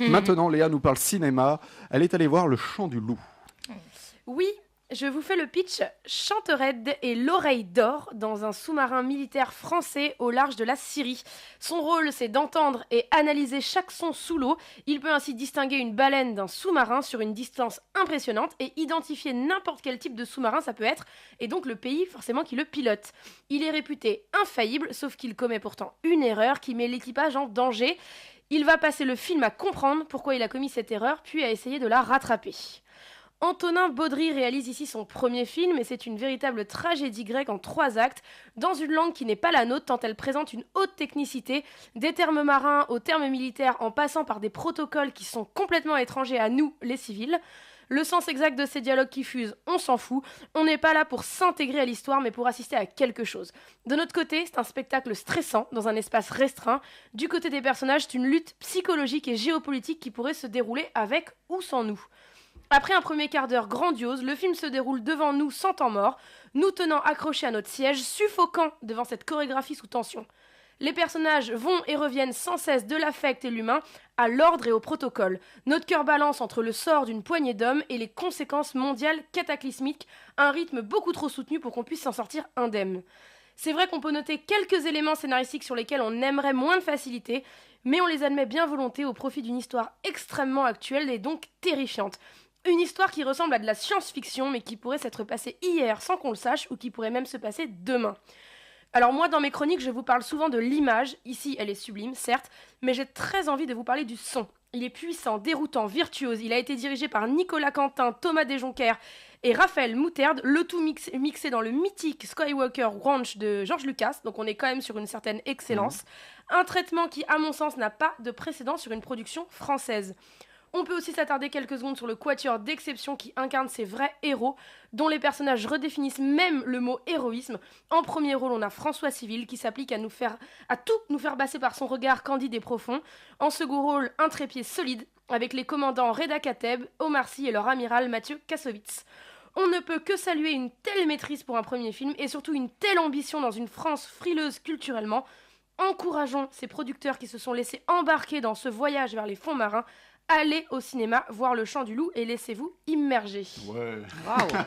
Maintenant, Léa nous parle cinéma. Elle est allée voir Le Chant du Loup. Oui, je vous fais le pitch. Chantered est l'oreille d'or dans un sous-marin militaire français au large de la Syrie. Son rôle, c'est d'entendre et analyser chaque son sous l'eau. Il peut ainsi distinguer une baleine d'un sous-marin sur une distance impressionnante et identifier n'importe quel type de sous-marin ça peut être, et donc le pays forcément qui le pilote. Il est réputé infaillible, sauf qu'il commet pourtant une erreur qui met l'équipage en danger. Il va passer le film à comprendre pourquoi il a commis cette erreur, puis à essayer de la rattraper. Antonin Baudry réalise ici son premier film et c'est une véritable tragédie grecque en 3 actes, dans une langue qui n'est pas la nôtre tant elle présente une haute technicité, des termes marins aux termes militaires en passant par des protocoles qui sont complètement étrangers à nous, les civils. Le sens exact de ces dialogues qui fusent, on s'en fout, on n'est pas là pour s'intégrer à l'histoire mais pour assister à quelque chose. De notre côté, c'est un spectacle stressant dans un espace restreint. Du côté des personnages, c'est une lutte psychologique et géopolitique qui pourrait se dérouler avec ou sans nous. Après un premier quart d'heure grandiose, le film se déroule devant nous sans temps mort, nous tenant accrochés à notre siège, suffocant devant cette chorégraphie sous tension. Les personnages vont et reviennent sans cesse de l'affect et l'humain à l'ordre et au protocole. Notre cœur balance entre le sort d'une poignée d'hommes et les conséquences mondiales cataclysmiques, un rythme beaucoup trop soutenu pour qu'on puisse s'en sortir indemne. C'est vrai qu'on peut noter quelques éléments scénaristiques sur lesquels on aimerait moins de facilité, mais on les admet bien volontiers au profit d'une histoire extrêmement actuelle et donc terrifiante. Une histoire qui ressemble à de la science-fiction, mais qui pourrait s'être passée hier sans qu'on le sache, ou qui pourrait même se passer demain. Alors moi, dans mes chroniques, je vous parle souvent de l'image. Ici, elle est sublime, certes, mais j'ai très envie de vous parler du son. Il est puissant, déroutant, virtuose. Il a été dirigé par Nicolas Quentin, Thomas Desjonquers et Raphaël Moutarde, le tout mixé dans le mythique Skywalker Ranch de George Lucas, donc on est quand même sur une certaine excellence. Un traitement qui, à mon sens, n'a pas de précédent sur une production française. On peut aussi s'attarder quelques secondes sur le quatuor d'exception qui incarne ces vrais héros, dont les personnages redéfinissent même le mot héroïsme. En premier rôle, on a François Civil qui s'applique à tout nous faire passer par son regard candide et profond. En second rôle, un trépied solide, avec les commandants Reda Kateb, Omar Sy et leur amiral Mathieu Kassovitz. On ne peut que saluer une telle maîtrise pour un premier film et surtout une telle ambition dans une France frileuse culturellement. Encourageons ces producteurs qui se sont laissés embarquer dans ce voyage vers les fonds marins. Allez au cinéma voir Le Chant du Loup et laissez-vous immerger. Ouais. Waouh.